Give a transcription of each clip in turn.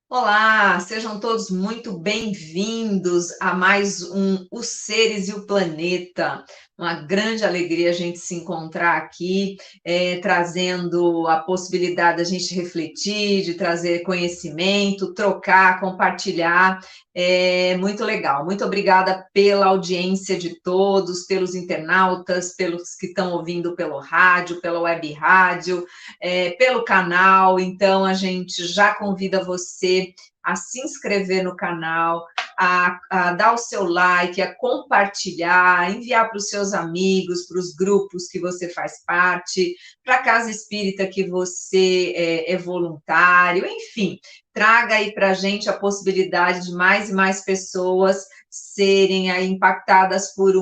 Olá, sejam todos muito bem-vindos a mais um Os Seres e o Planeta. Uma grande alegria a gente se encontrar aqui, trazendo a possibilidade da gente refletir, de trazer conhecimento, trocar, compartilhar. É muito legal. Muito obrigada pela audiência de todos, pelos internautas, pelos que estão ouvindo pelo rádio, pela web rádio, pelo canal. Então, a gente já convida você a se inscrever no canal, a dar o seu like, a compartilhar, a enviar para os seus amigos, para os grupos que você faz parte, para a casa espírita que você é voluntário, enfim, traga aí para a gente a possibilidade de mais e mais pessoas serem aí impactadas por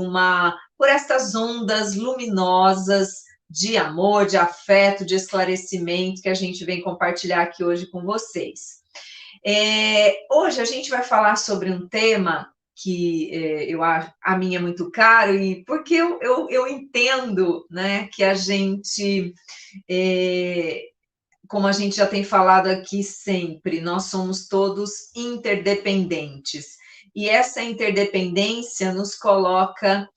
estas ondas luminosas de amor, de afeto, de esclarecimento que a gente vem compartilhar aqui hoje com vocês. Hoje a gente vai falar sobre um tema que a mim é muito caro, e porque eu entendo, né, que a gente, como a gente já tem falado aqui sempre, nós somos todos interdependentes. E essa interdependência nos coloca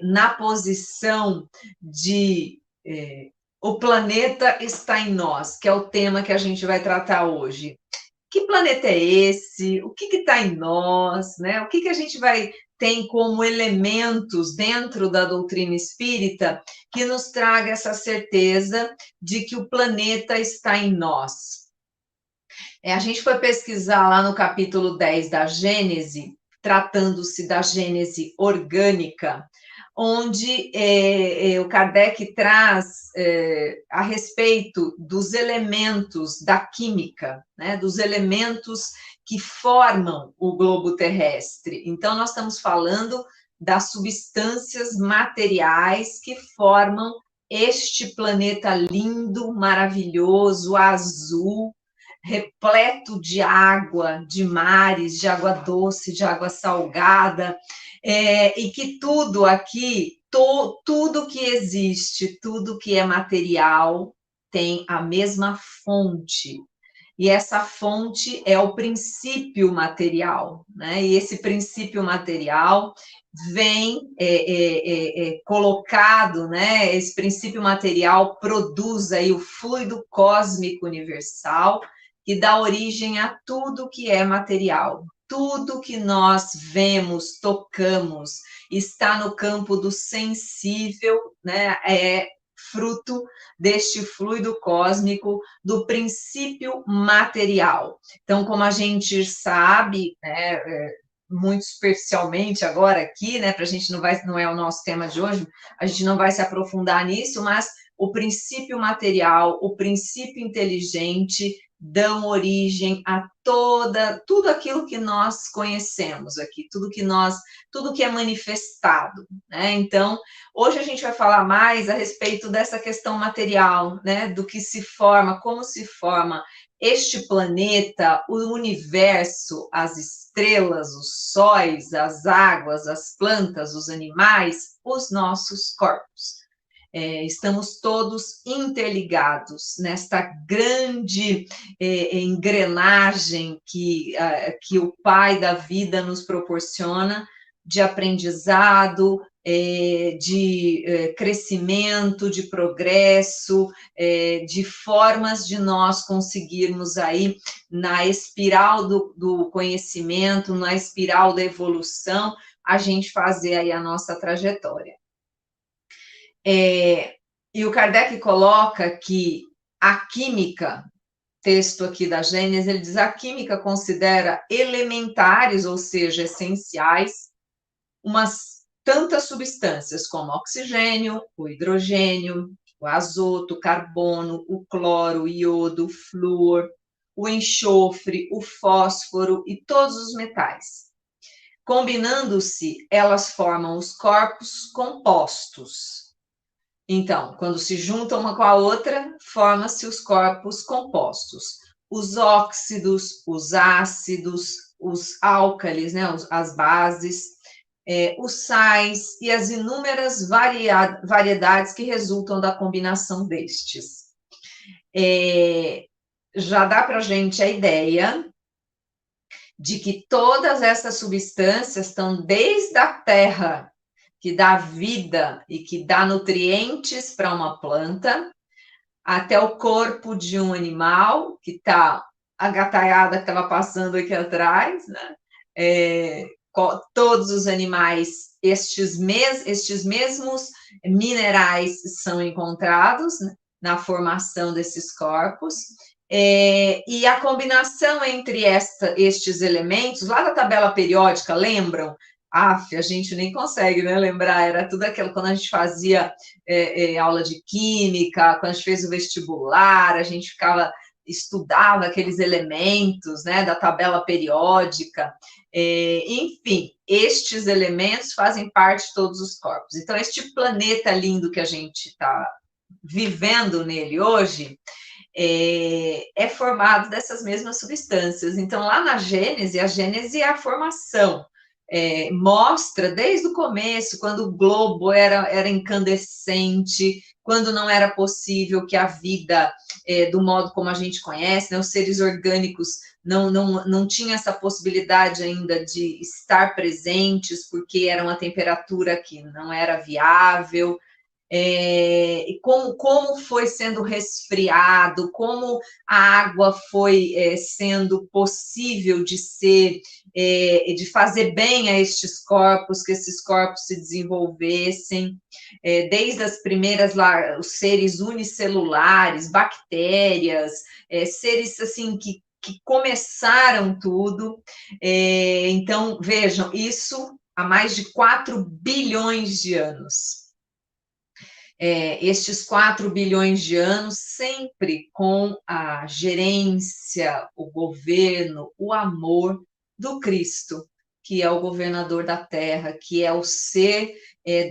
na posição de o planeta está em nós, que é o tema que a gente vai tratar hoje. Que planeta é esse? O que está em nós? Né? O que a gente tem como elementos dentro da doutrina espírita que nos traga essa certeza de que o planeta está em nós? A gente foi pesquisar lá no capítulo 10 da Gênese, tratando-se da Gênese orgânica, onde o Kardec traz a respeito dos elementos da química, né, dos elementos que formam o globo terrestre. Então, nós estamos falando das substâncias materiais que formam este planeta lindo, maravilhoso, azul, repleto de água, de mares, de água doce, de água salgada, e que tudo aqui, tudo que existe, tudo que é material, tem a mesma fonte. E essa fonte é o princípio material, né? E esse princípio material vem colocado, né? Esse princípio material produz aí o fluido cósmico universal, que dá origem a tudo que é material. Tudo que nós vemos, tocamos, está no campo do sensível, né? É fruto deste fluido cósmico, do princípio material. Então, como a gente sabe, né, muito superficialmente agora aqui, né, para a gente não é o nosso tema de hoje, a gente não vai se aprofundar nisso, mas o princípio material, o princípio inteligente dão origem a tudo aquilo que nós conhecemos aqui, tudo que é manifestado, né? Então, hoje a gente vai falar mais a respeito dessa questão material, né? Do que se forma, como se forma este planeta, o universo, as estrelas, os sóis, as águas, as plantas, os animais, os nossos corpos. Estamos todos interligados nesta grande engrenagem que o Pai da vida nos proporciona, de aprendizado, de crescimento, de progresso, de formas de nós conseguirmos aí, na espiral do conhecimento, na espiral da evolução, a gente fazer aí a nossa trajetória. E o Kardec coloca que a química texto aqui da Gênesis, ele diz: a química considera elementares, ou seja, essenciais, umas tantas substâncias como oxigênio, o hidrogênio, o azoto, o carbono, o cloro, o iodo, o flúor, o enxofre, o fósforo e todos os metais. Combinando-se, elas formam os corpos compostos. Então, quando se juntam uma com a outra, formam-se os corpos compostos. Os óxidos, os ácidos, os álcalis, né, as bases, os sais e as inúmeras variedades que resultam da combinação destes. Já dá para a gente a ideia de que todas essas substâncias estão desde a terra, que dá vida e que dá nutrientes para uma planta, até o corpo de um animal, que está a gataiada que estava passando aqui atrás, né? Todos os animais, estes mesmos minerais são encontrados, né, na formação desses corpos, e a combinação entre estes elementos, lá da tabela periódica, lembram? A gente nem consegue, né, lembrar, era tudo aquilo, quando a gente fazia aula de química, quando a gente fez o vestibular, a gente estudava aqueles elementos, né, da tabela periódica, enfim, estes elementos fazem parte de todos os corpos. Então, este planeta lindo que a gente está vivendo nele hoje, é formado dessas mesmas substâncias. Então, lá na Gênese, a Gênese é a formação, mostra desde o começo, quando o globo era incandescente, quando não era possível que a vida, do modo como a gente conhece, né, os seres orgânicos não tinham essa possibilidade ainda de estar presentes, porque era uma temperatura que não era viável, e como foi sendo resfriado, como a água foi sendo possível de ser, de fazer bem a estes corpos, que esses corpos se desenvolvessem, desde as primeiras lá, os seres unicelulares, bactérias, seres assim que começaram tudo. Então, vejam, isso há mais de 4 bilhões de anos. Estes 4 bilhões de anos, sempre com a gerência, o governo, o amor do Cristo, que é o governador da Terra, que é o ser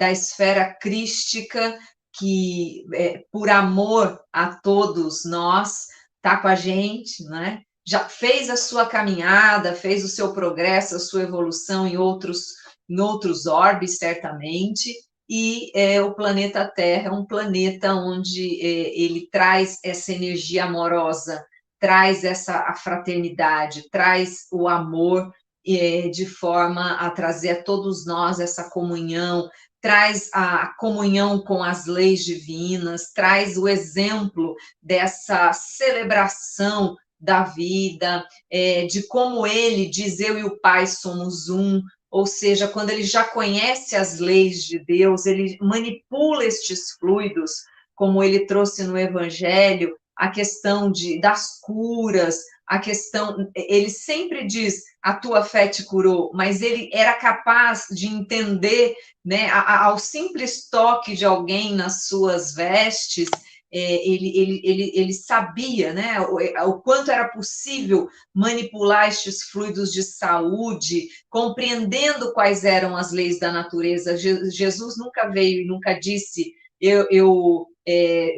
da esfera crística, que, por amor a todos nós, está com a gente, né? Já fez a sua caminhada, fez o seu progresso, a sua evolução em outros orbes, certamente, e o planeta Terra é um planeta onde ele traz essa energia amorosa, traz a fraternidade, traz o amor, de forma a trazer a todos nós essa comunhão, traz a comunhão com as leis divinas, traz o exemplo dessa celebração da vida, de como ele diz: eu e o Pai somos um. Ou seja, quando ele já conhece as leis de Deus, ele manipula estes fluidos, como ele trouxe no Evangelho, a questão das curas, a questão, ele sempre diz: a tua fé te curou, mas ele era capaz de entender, né, ao simples toque de alguém nas suas vestes, ele sabia, né, o quanto era possível manipular estes fluidos de saúde, compreendendo quais eram as leis da natureza. Jesus nunca veio e nunca disse: eu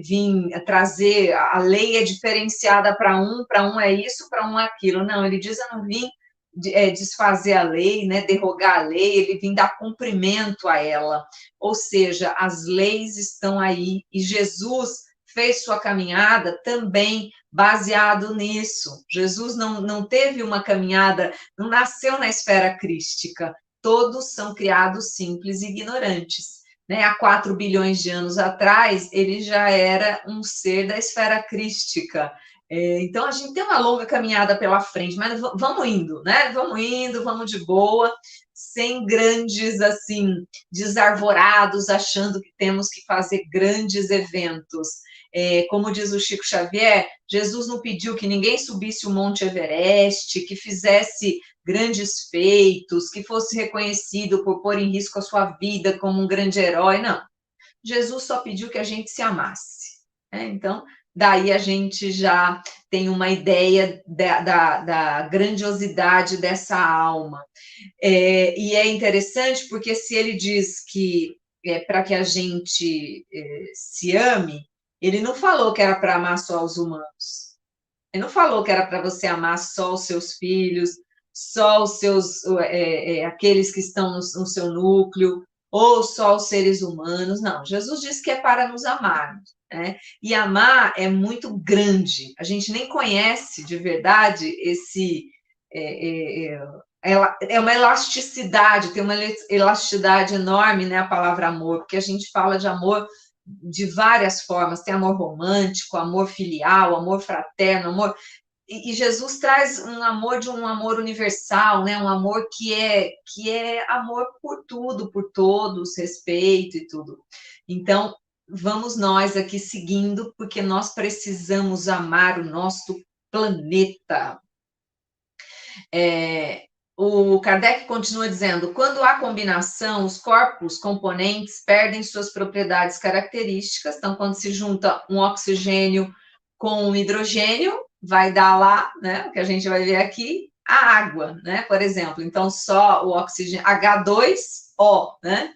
vim trazer, a lei é diferenciada para um é isso, para um é aquilo. Não, ele diz: eu não vim desfazer a lei, né, derrogar a lei, ele vem dar cumprimento a ela. Ou seja, as leis estão aí, e Jesus fez sua caminhada também baseado nisso. Jesus não teve uma caminhada, não nasceu na esfera crística. Todos são criados simples e ignorantes. Né? Há 4 bilhões de anos atrás, ele já era um ser da esfera crística. Então, a gente tem uma longa caminhada pela frente, mas vamos indo, né? Vamos de boa, sem grandes, assim, desarvorados, achando que temos que fazer grandes eventos. Como diz o Chico Xavier, Jesus não pediu que ninguém subisse o Monte Everest, que fizesse grandes feitos, que fosse reconhecido por pôr em risco a sua vida como um grande herói, não. Jesus só pediu que a gente se amasse. Então, daí a gente já tem uma ideia da grandiosidade dessa alma. E é interessante porque se ele diz que para que a gente se ame, ele não falou que era para amar só os humanos. Ele não falou que era para você amar só os seus filhos, só os seus aqueles que estão no seu núcleo, ou só os seres humanos. Não, Jesus disse que é para nos amarmos. E amar é muito grande. A gente nem conhece de verdade esse. É uma elasticidade, tem uma elasticidade enorme, né, a palavra amor, porque a gente fala de amor de várias formas, tem amor romântico, amor filial, amor fraterno, amor... E Jesus traz um amor de um amor universal, né? Um amor que é amor por tudo, por todos, respeito e tudo. Então, vamos nós aqui seguindo, porque nós precisamos amar o nosso planeta. O Kardec continua dizendo, quando há combinação, os corpos componentes perdem suas propriedades características, então quando se junta um oxigênio com um hidrogênio, vai dar lá, né, o que a gente vai ver aqui, a água, né, por exemplo, então só o oxigênio, H2O, né,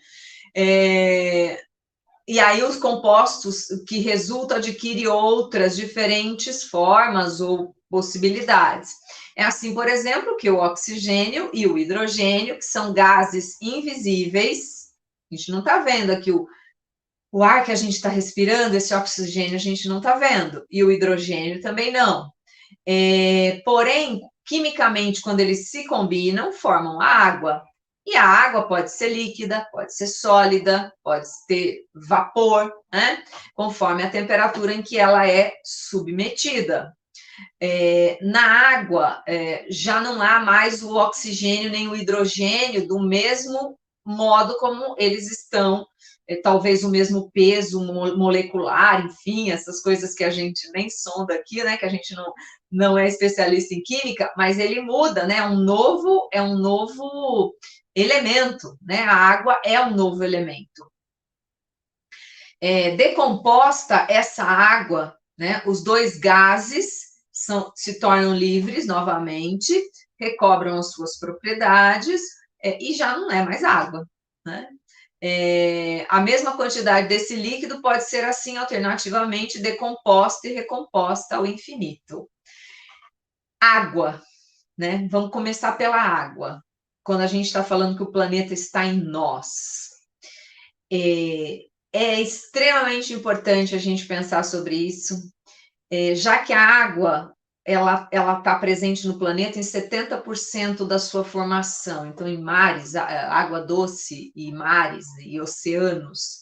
e aí os compostos que resultam adquirem outras diferentes formas ou possibilidades. É assim, por exemplo, que o oxigênio e o hidrogênio, que são gases invisíveis, a gente não está vendo aqui o ar que a gente está respirando, esse oxigênio a gente não está vendo, e o hidrogênio também não. Porém, quimicamente, quando eles se combinam, formam a água. E a água pode ser líquida, pode ser sólida, pode ter vapor, né? Conforme a temperatura em que ela é submetida. Na água, já não há mais o oxigênio nem o hidrogênio do mesmo modo como eles estão, talvez o mesmo peso molecular, enfim, essas coisas que a gente nem sonda aqui, né, que a gente não é especialista em química, mas ele muda, né, é um novo elemento, né, a água é um novo elemento. Decomposta essa água, né, os dois gases se tornam livres novamente, recobram as suas propriedades e já não é mais água, né? A mesma quantidade desse líquido pode ser, assim, alternativamente, decomposta e recomposta ao infinito. Água, né? Vamos começar pela água. Quando a gente está falando que o planeta está em nós. É extremamente importante a gente pensar sobre isso, já que a água ela está presente no planeta em 70% da sua formação. Então, em mares, água doce e mares e oceanos.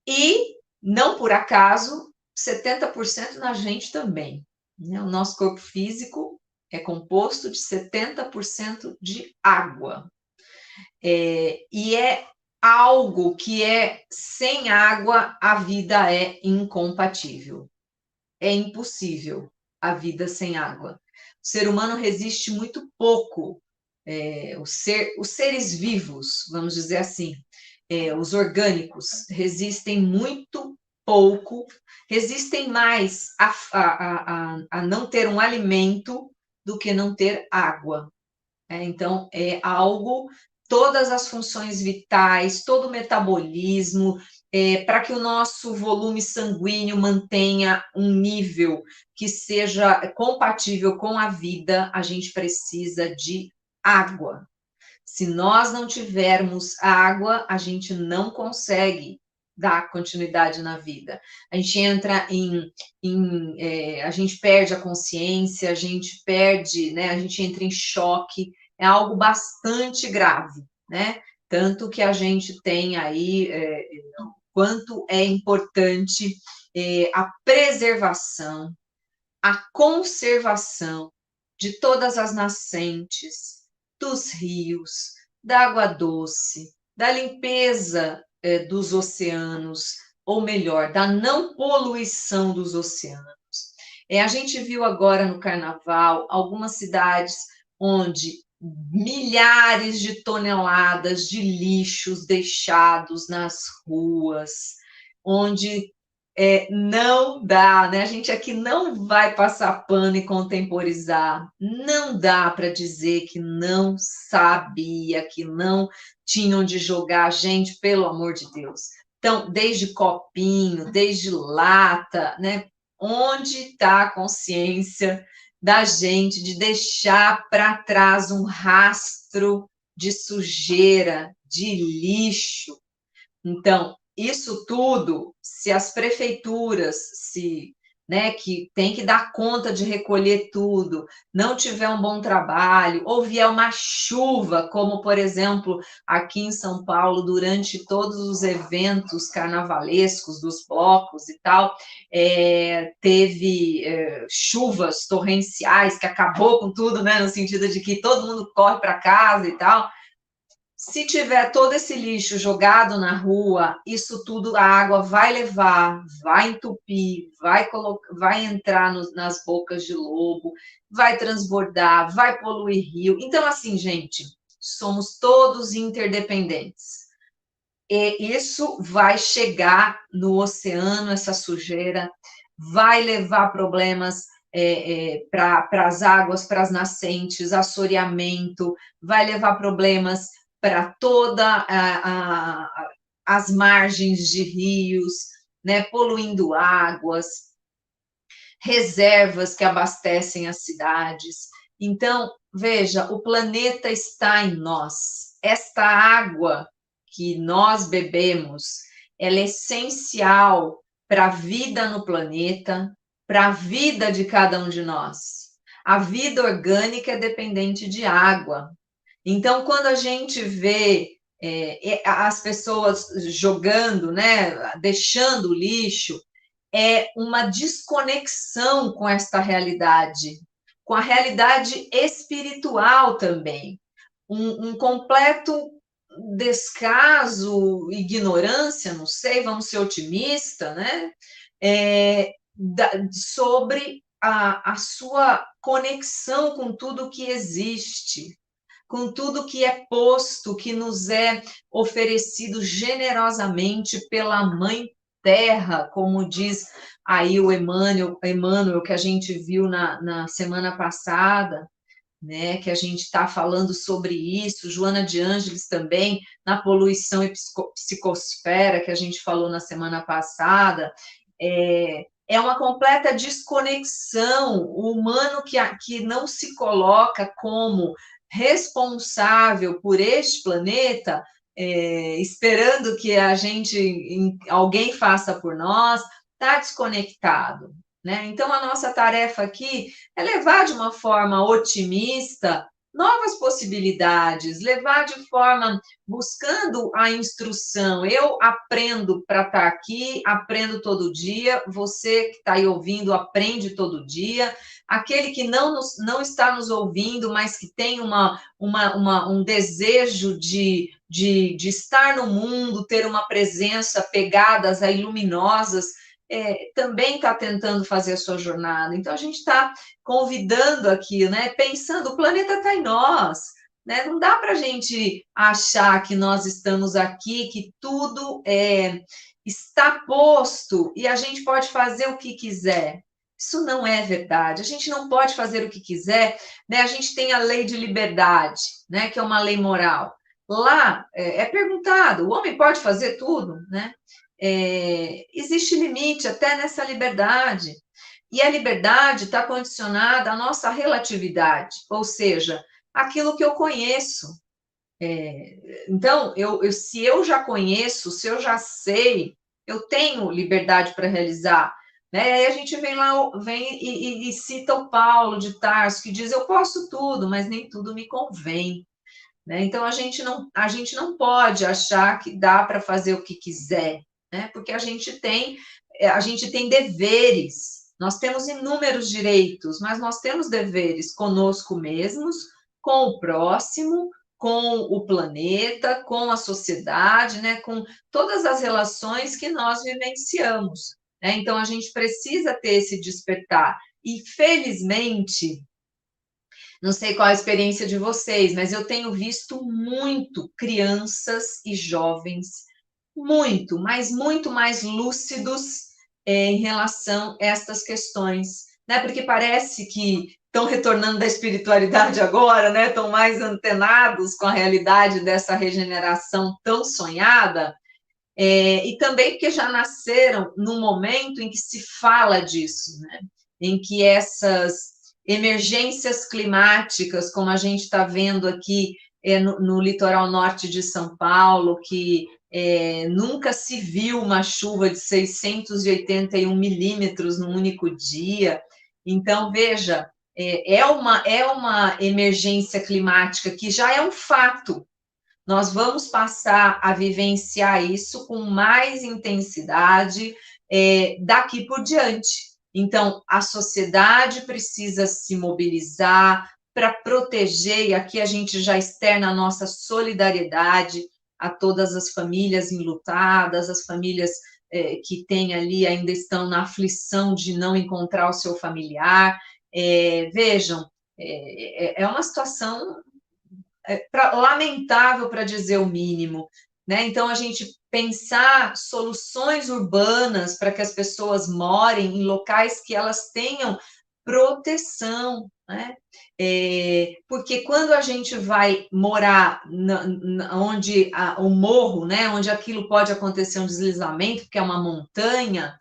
E, não por acaso, 70% na gente também. Né? O nosso corpo físico é composto de 70% de água. E é algo que sem água, a vida é incompatível. É impossível a vida sem água. O ser humano resiste muito pouco. Os seres vivos, vamos dizer assim, os orgânicos, resistem muito pouco, resistem mais a não ter um alimento do que não ter água. Então, é algo, todas as funções vitais, todo o metabolismo, para que o nosso volume sanguíneo mantenha um nível que seja compatível com a vida, a gente precisa de água. Se nós não tivermos água, a gente não consegue dar continuidade na vida. A gente entra a gente perde a consciência, a gente perde, né? A gente entra em choque, é algo bastante grave, né? Tanto que a gente tem aí quanto é importante a preservação, a conservação de todas as nascentes, dos rios, da água doce, da limpeza dos oceanos, ou melhor, da não poluição dos oceanos. A gente viu agora no Carnaval algumas cidades onde milhares de toneladas de lixos deixados nas ruas, onde não dá, né? A gente aqui não vai passar pano e contemporizar, não dá para dizer que não sabia, que não tinham de jogar, gente, pelo amor de Deus. Então, desde copinho, desde lata, né? Onde está a consciência da gente de deixar para trás um rastro de sujeira, de lixo? Então, isso tudo, se as prefeituras, né, que tem que dar conta de recolher tudo, não tiver um bom trabalho, ou vier uma chuva, como, por exemplo, aqui em São Paulo, durante todos os eventos carnavalescos, dos blocos e tal, teve chuvas torrenciais, que acabou com tudo, né, no sentido de que todo mundo corre para casa e tal. Se tiver todo esse lixo jogado na rua, isso tudo a água vai levar, vai entupir, vai entrar nas bocas de lobo, vai transbordar, vai poluir rio. Então, assim, gente, somos todos interdependentes. E isso vai chegar no oceano, essa sujeira, vai levar problemas para as águas, para as nascentes, assoreamento, vai levar problemas para toda as margens de rios, né, poluindo águas, reservas que abastecem as cidades. Então, veja, o planeta está em nós. Esta água que nós bebemos, ela é essencial para a vida no planeta, para a vida de cada um de nós. A vida orgânica é dependente de água. Então, quando a gente vê as pessoas jogando, né, deixando o lixo, é uma desconexão com esta realidade, com a realidade espiritual também. Um completo descaso, ignorância, não sei, vamos ser otimistas, né? Sobre a sua conexão com tudo que existe, com tudo que é posto, que nos é oferecido generosamente pela Mãe Terra, como diz aí o Emmanuel, que a gente viu na semana passada, né, que a gente está falando sobre isso, Joana de Ângeles também, na poluição e psicosfera, que a gente falou na semana passada, é uma completa desconexão. O humano que não se coloca como responsável por este planeta, esperando que alguém faça por nós, está desconectado, né? Então, a nossa tarefa aqui é levar de uma forma otimista novas possibilidades, levar de forma buscando a instrução. Eu aprendo para estar aqui, aprendo todo dia, você que está aí ouvindo, aprende todo dia. Aquele que não está nos ouvindo, mas que tem um desejo de estar no mundo, ter uma presença, pegadas aí luminosas, também está tentando fazer a sua jornada. Então, a gente está convidando aqui, né? Pensando, o planeta está em nós, né? Não dá para a gente achar que nós estamos aqui, que tudo está posto e a gente pode fazer o que quiser. Isso não é verdade. A gente não pode fazer o que quiser, né? A gente tem a lei de liberdade, né? Que é uma lei moral. Lá é perguntado: o homem pode fazer tudo, né? Existe limite até nessa liberdade. E a liberdade está condicionada à nossa relatividade, ou seja, aquilo que eu conheço. Então, se eu já conheço, se eu já sei, eu tenho liberdade para realizar. Né? Aí a gente vem e cita o Paulo de Tarso, que diz: eu posso tudo, mas nem tudo me convém. Né? Então, a gente não pode achar que dá para fazer o que quiser, né? Porque a gente tem deveres, nós temos inúmeros direitos, mas nós temos deveres conosco mesmos, com o próximo, com o planeta, com a sociedade, né, com todas as relações que nós vivenciamos, né? Então, a gente precisa ter esse despertar. E, felizmente, não sei qual a experiência de vocês, mas eu tenho visto muito crianças e jovens muito, mas muito mais lúcidos em relação a estas questões, né? Porque parece que estão retornando da espiritualidade agora, né? Estão mais antenados com a realidade dessa regeneração tão sonhada, e também porque já nasceram no momento em que se fala disso, né? Em que essas emergências climáticas, como a gente está vendo aqui no litoral norte de São Paulo, que nunca se viu uma chuva de 681 milímetros num único dia. Então, veja, é uma emergência climática que já é um fato. Nós vamos passar a vivenciar isso com mais intensidade daqui por diante. Então, a sociedade precisa se mobilizar para proteger, e aqui a gente já externa a nossa solidariedade a todas as famílias enlutadas, as famílias que têm ali, ainda estão na aflição de não encontrar o seu familiar. Vejam, é uma situação lamentável, para dizer o mínimo, né? Então, a gente pensar soluções urbanas para que as pessoas morem em locais que elas tenham proteção, né? Porque quando a gente vai morar onde o morro, né, onde aquilo pode acontecer um deslizamento, porque é uma montanha,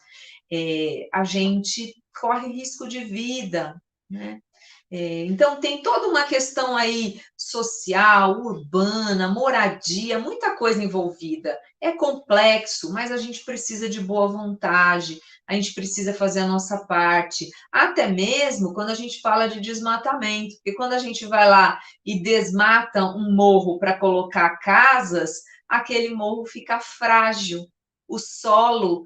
a gente corre risco de vida, né? Então, tem toda uma questão aí social, urbana, moradia, muita coisa envolvida. É complexo, mas a gente precisa de boa vontade, a gente precisa fazer a nossa parte, até mesmo quando a gente fala de desmatamento, porque quando a gente vai lá e desmata um morro para colocar casas, aquele morro fica frágil, o solo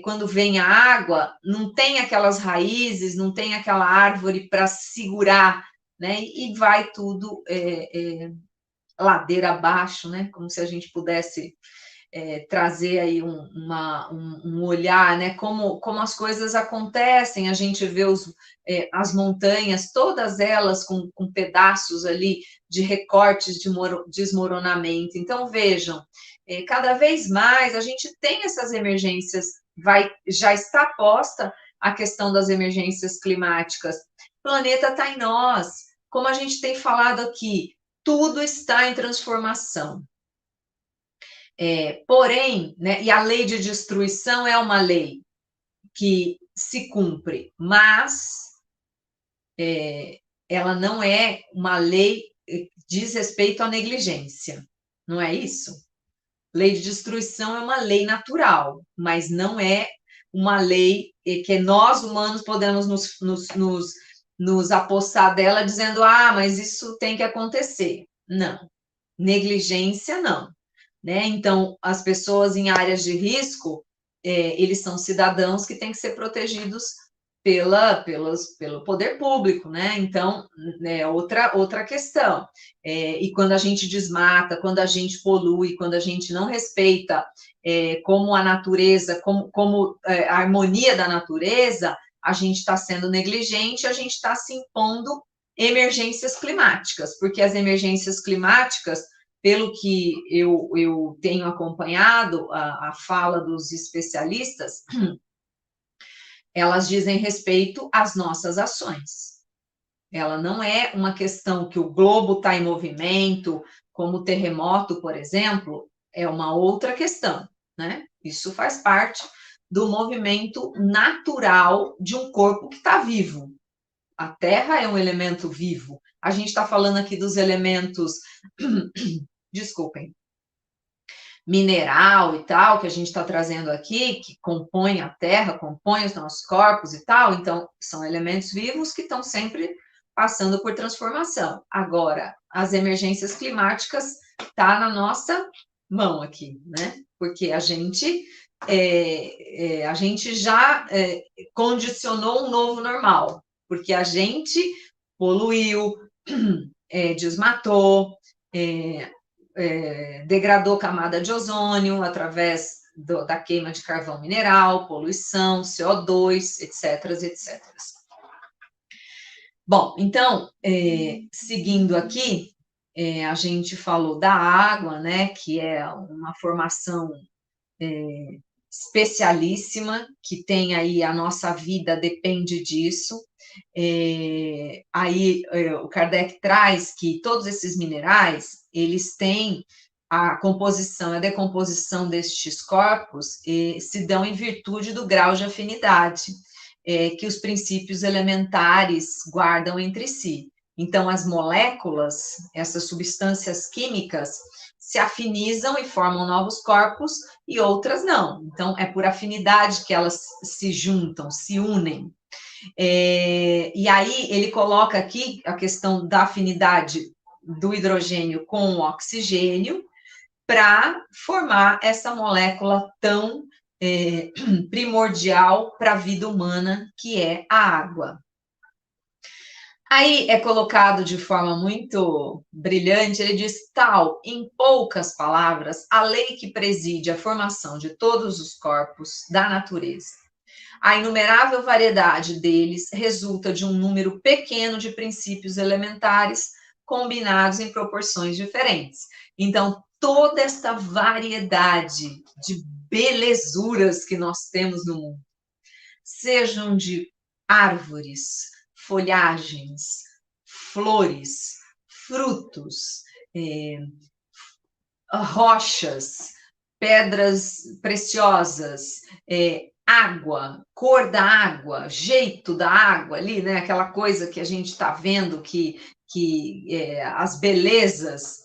quando vem a água, não tem aquelas raízes, não tem aquela árvore para segurar, né? E vai tudo ladeira abaixo, né? Como se a gente pudesse trazer aí um olhar, né? Como as coisas acontecem, a gente vê as montanhas, todas elas com pedaços ali de recortes de desmoronamento. Então, vejam, cada vez mais a gente tem essas emergências, já está posta a questão das emergências climáticas. O planeta está em nós, como a gente tem falado aqui, tudo está em transformação. Porém, né, e a lei de destruição é uma lei que se cumpre, mas ela não é uma lei que diz respeito à negligência, não é isso? Lei de destruição é uma lei natural, mas não é uma lei que nós, humanos, podemos nos apossar dela dizendo, mas isso tem que acontecer. Não. Negligência, não. Né? Então, as pessoas em áreas de risco, eles são cidadãos que têm que ser protegidos pelo poder público, né? Então, outra questão. E quando a gente desmata, quando a gente polui, quando a gente não respeita como a natureza, como a harmonia da natureza, a gente está sendo negligente, a gente está se impondo emergências climáticas, porque as emergências climáticas, pelo que eu tenho acompanhado a fala dos especialistas, elas dizem respeito às nossas ações. Ela não é uma questão que o globo está em movimento, como o terremoto, por exemplo, é uma outra questão, né? Isso faz parte do movimento natural de um corpo que está vivo. A Terra é um elemento vivo. A gente está falando aqui dos elementos, desculpem, mineral e tal, que a gente está trazendo aqui, que compõe a Terra, compõe os nossos corpos e tal, então são elementos vivos que estão sempre passando por transformação. Agora, as emergências climáticas tá na nossa mão aqui, né? Porque a gente já condicionou um novo normal, porque a gente poluiu, desmatou, degradou camada de ozônio através da queima de carvão mineral, poluição, CO2, etc, etc. Bom, então, seguindo aqui, a gente falou da água, né, que é uma formação especialíssima, que tem aí a nossa vida depende disso. Aí o Kardec traz que todos esses minerais, eles têm a composição, a decomposição destes corpos se dão em virtude do grau de afinidade que os princípios elementares guardam entre si. Então, as moléculas, essas substâncias químicas, se afinizam e formam novos corpos e outras não. Então, é por afinidade que elas se juntam, se unem. E aí, ele coloca aqui a questão da afinidade do hidrogênio com o oxigênio para formar essa molécula tão primordial para a vida humana, que é a água. Aí é colocado de forma muito brilhante, ele diz, tal, em poucas palavras, a lei que preside a formação de todos os corpos da natureza. A inumerável variedade deles resulta de um número pequeno de princípios elementares combinados em proporções diferentes. Então, toda esta variedade de belezuras que nós temos no mundo, sejam de árvores, folhagens, flores, frutos, rochas, pedras preciosas, água, cor da água, jeito da água ali, né? Aquela coisa que a gente está vendo que as belezas,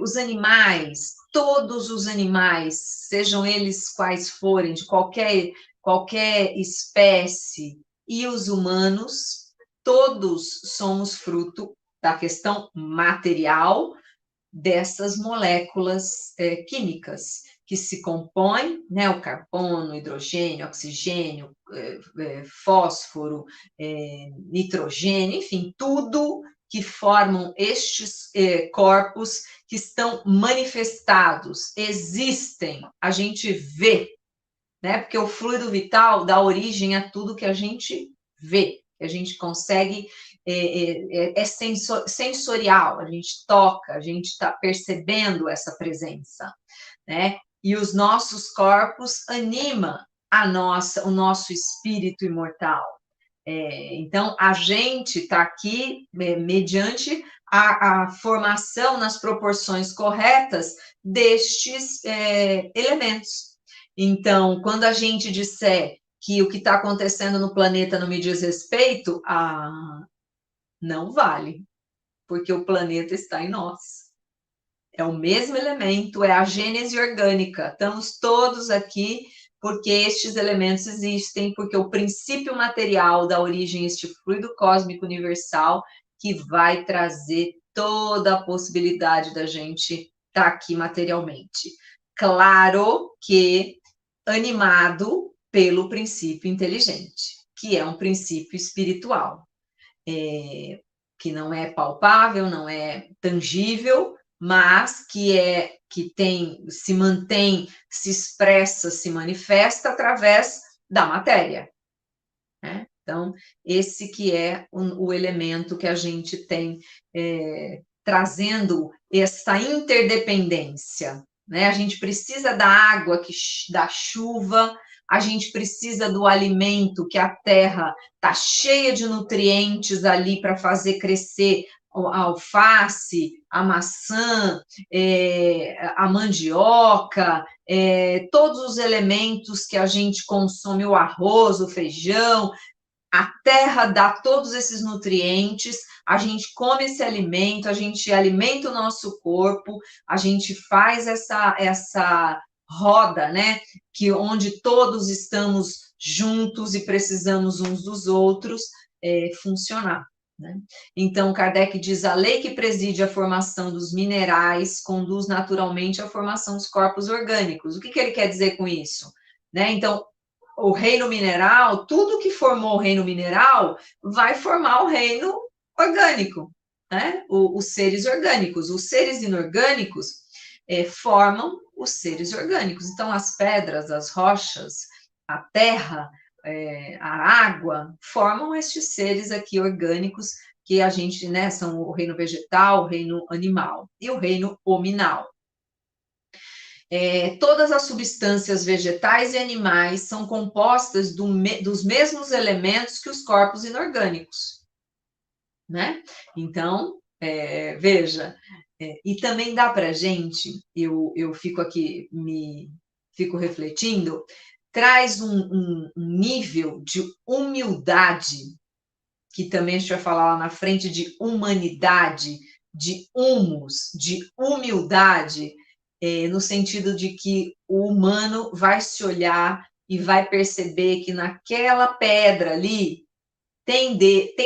os animais, todos os animais, sejam eles quais forem, de qualquer espécie, e os humanos, todos somos fruto da questão material dessas moléculas químicas que se compõem, né, o carbono, hidrogênio, oxigênio, fósforo, nitrogênio, enfim, tudo que formam estes corpos que estão manifestados, existem, a gente vê, né? Porque o fluido vital dá origem a tudo que a gente vê, que a gente consegue, sensorial, a gente toca, a gente está percebendo essa presença, né? E os nossos corpos animam o nosso espírito imortal. Então, a gente está aqui mediante a formação nas proporções corretas destes elementos. Então, quando a gente disser que o que está acontecendo no planeta não me diz respeito, não vale, porque o planeta está em nós. É o mesmo elemento, é a gênese orgânica. Estamos todos aqui porque estes elementos existem, porque o princípio material dá origem a este fluido cósmico universal que vai trazer toda a possibilidade da gente estar aqui materialmente. Claro que animado pelo princípio inteligente, que é um princípio espiritual, que não é palpável, não é tangível, mas que se mantém, se expressa, se manifesta através da matéria, né? Então, esse que é o elemento que a gente tem trazendo essa interdependência, né? A gente precisa da água, da chuva, a gente precisa do alimento, que a terra está cheia de nutrientes ali para fazer crescer a alface, a maçã, a mandioca, todos os elementos que a gente consome, o arroz, o feijão, a terra dá todos esses nutrientes, a gente come esse alimento, a gente alimenta o nosso corpo, a gente faz essa roda, né? Onde todos estamos juntos e precisamos uns dos outros funcionar. Né? Então, Kardec diz, a lei que preside a formação dos minerais conduz naturalmente à formação dos corpos orgânicos. O que ele quer dizer com isso? Né? Então, o reino mineral, tudo que formou o reino mineral vai formar o reino orgânico. né? Os seres orgânicos. Os seres inorgânicos formam os seres orgânicos. Então, as pedras, as rochas, a terra, a água, formam estes seres aqui orgânicos que a gente, né, são o reino vegetal, o reino animal e o reino hominal. Todas as substâncias vegetais e animais são compostas dos mesmos elementos que os corpos inorgânicos, né? Então, veja, e também dá para a gente, eu fico aqui, fico refletindo, traz um nível de humildade, que também a gente vai falar lá na frente, de humanidade, de humus, de humildade, no sentido de que o humano vai se olhar e vai perceber que naquela pedra ali tem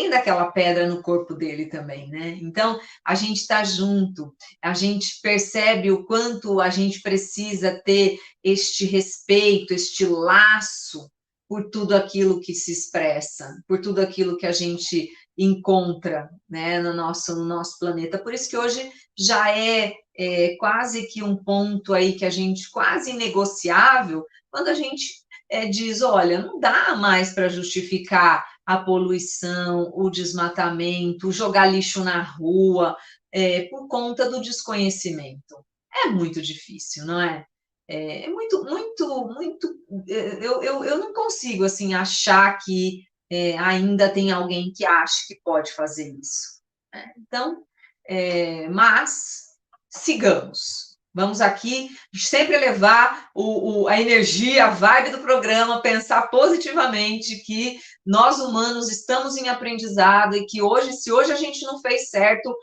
daquela pedra no corpo dele também, né? Então, a gente está junto, a gente percebe o quanto a gente precisa ter este respeito, este laço por tudo aquilo que se expressa, por tudo aquilo que a gente encontra, né, no nosso planeta. Por isso que hoje já quase que um ponto aí que a gente quase inegociável, quando a gente diz, olha, não dá mais para justificar a poluição, o desmatamento, jogar lixo na rua, por conta do desconhecimento. É muito difícil, não é? É muito, muito, muito. Eu não consigo assim achar que ainda tem alguém que ache que pode fazer isso, né? Então, mas sigamos. Vamos aqui sempre levar a energia, a vibe do programa, pensar positivamente que nós humanos estamos em aprendizado e que hoje, se hoje a gente não fez certo,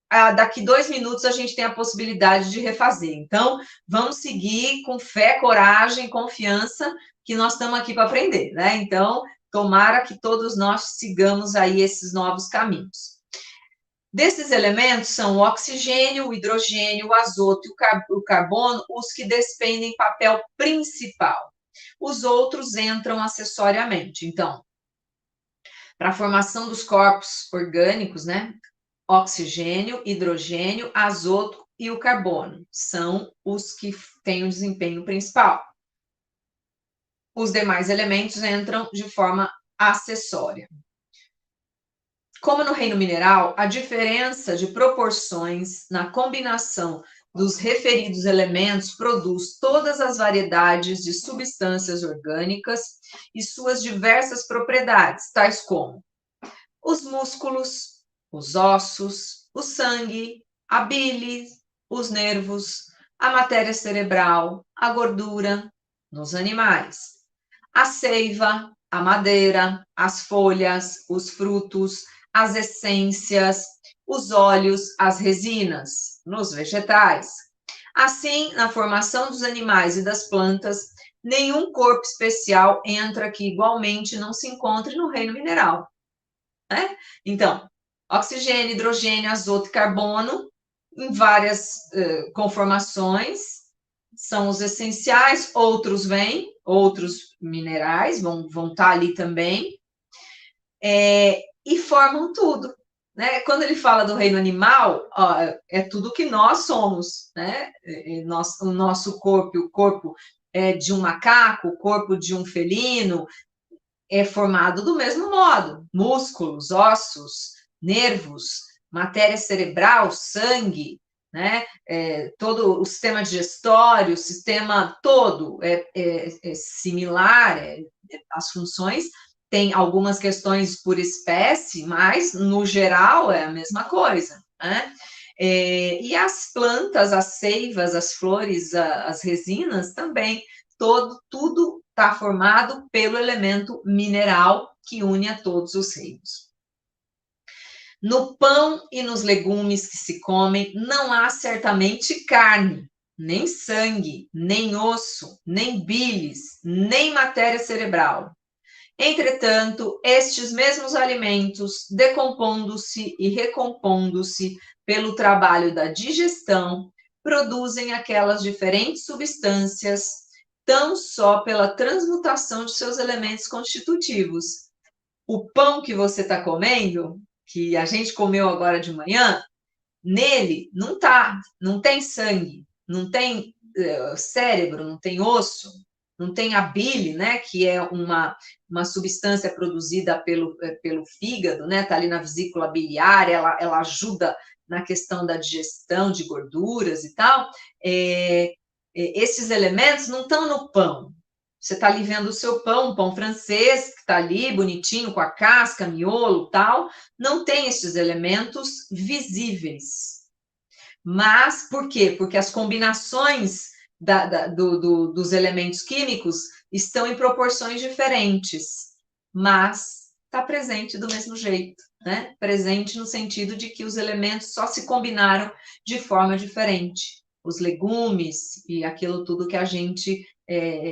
daqui 2 minutos a gente tem a possibilidade de refazer. Então, vamos seguir com fé, coragem, confiança, que nós estamos aqui para aprender, né? Então, tomara que todos nós sigamos aí esses novos caminhos. Desses elementos são o oxigênio, o hidrogênio, o azoto e o carbono os que despendem papel principal. Os outros entram acessoriamente. Então, para a formação dos corpos orgânicos, né? Oxigênio, hidrogênio, azoto e o carbono são os que têm o desempenho principal. Os demais elementos entram de forma acessória. Como no reino mineral, a diferença de proporções na combinação dos referidos elementos produz todas as variedades de substâncias orgânicas e suas diversas propriedades, tais como os músculos, os ossos, o sangue, a bile, os nervos, a matéria cerebral, a gordura nos animais, a seiva, a madeira, as folhas, os frutos, as essências, os óleos, as resinas nos vegetais. Assim, na formação dos animais e das plantas, nenhum corpo especial entra que igualmente não se encontre no reino mineral, né? Então, oxigênio, hidrogênio, azoto e carbono, em várias conformações, são os essenciais, outros vêm, outros minerais vão estar ali também, e formam tudo, né? Quando ele fala do reino animal, ó, é tudo que nós somos, né? O nosso corpo, o corpo de um macaco, o corpo de um felino, é formado do mesmo modo: músculos, ossos, nervos, matéria cerebral, sangue, né? Todo o sistema digestório, o sistema todo é similar, as funções. Tem algumas questões por espécie, mas no geral é a mesma coisa, né? E as plantas, as seivas, as flores, as resinas também, tudo está formado pelo elemento mineral que une a todos os reinos. No pão e nos legumes que se comem, não há certamente carne, nem sangue, nem osso, nem bilis, nem matéria cerebral. Entretanto, estes mesmos alimentos, decompondo-se e recompondo-se pelo trabalho da digestão, produzem aquelas diferentes substâncias, tão só pela transmutação de seus elementos constitutivos. O pão que você está comendo que a gente comeu agora de manhã, nele não tem sangue, não tem cérebro, não tem osso, não tem a bile, né, que é uma substância produzida pelo fígado, né, tá ali na vesícula biliar, ela ajuda na questão da digestão de gorduras e tal. Esses elementos não estão no pão. Você está ali vendo o seu pão, um pão francês, que está ali bonitinho, com a casca, miolo, tal, não tem esses elementos visíveis. Mas por quê? Porque as combinações dos elementos químicos estão em proporções diferentes, mas está presente do mesmo jeito, né? Presente no sentido de que os elementos só se combinaram de forma diferente. Os legumes e aquilo tudo que a gente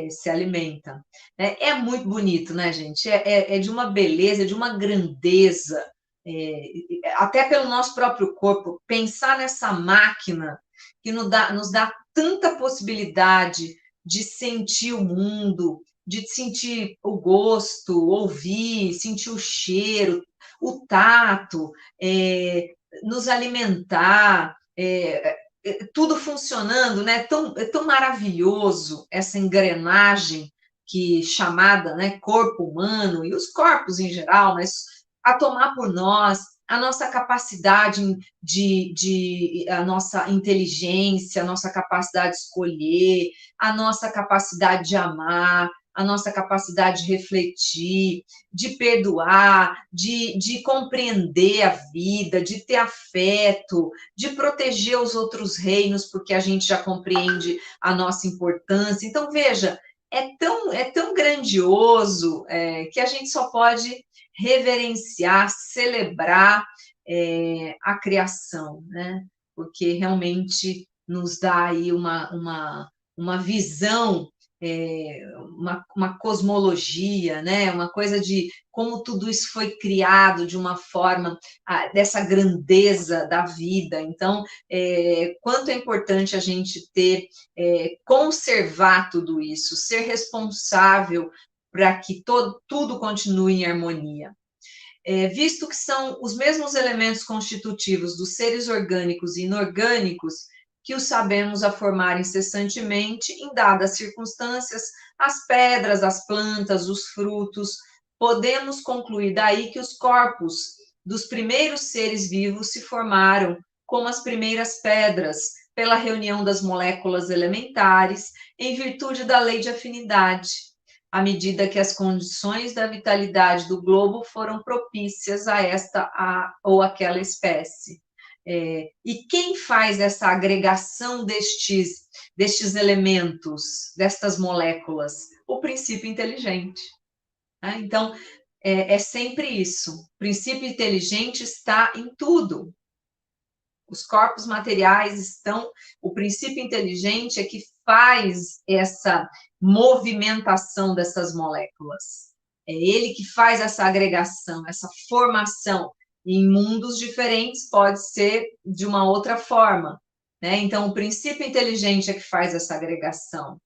se alimenta. É muito bonito, né, gente? É de uma beleza, de uma grandeza, até pelo nosso próprio corpo, pensar nessa máquina que nos dá tanta possibilidade de sentir o mundo, de sentir o gosto, ouvir, sentir o cheiro, o tato, nos alimentar, tudo funcionando, né? É tão maravilhoso essa engrenagem que chamada, né, corpo humano e os corpos em geral, mas a tomar por nós, a nossa capacidade a nossa inteligência, a nossa capacidade de escolher, a nossa capacidade de amar, a nossa capacidade de refletir, de perdoar, de compreender a vida, de ter afeto, de proteger os outros reinos, porque a gente já compreende a nossa importância. Então, veja, é tão grandioso que a gente só pode reverenciar, celebrar a criação, né? Porque realmente nos dá aí uma visão, uma cosmologia, né? Uma coisa de como tudo isso foi criado de uma forma dessa grandeza da vida. Então, quanto é importante a gente conservar tudo isso, ser responsável para que tudo continue em harmonia. Visto que são os mesmos elementos constitutivos dos seres orgânicos e inorgânicos que os sabemos a formar incessantemente em dadas circunstâncias, as pedras, as plantas, os frutos, podemos concluir daí que os corpos dos primeiros seres vivos se formaram como as primeiras pedras, pela reunião das moléculas elementares, em virtude da lei de afinidade, à medida que as condições da vitalidade do globo foram propícias a esta ou aquela espécie. E quem faz essa agregação destes elementos, destas moléculas? O princípio inteligente. Né? Então, é sempre isso. O princípio inteligente está em tudo. Os corpos materiais estão. O princípio inteligente é que faz essa movimentação dessas moléculas. É ele que faz essa agregação, essa formação. Em mundos diferentes pode ser de uma outra forma, né? Então, o princípio inteligente é que faz essa agregação.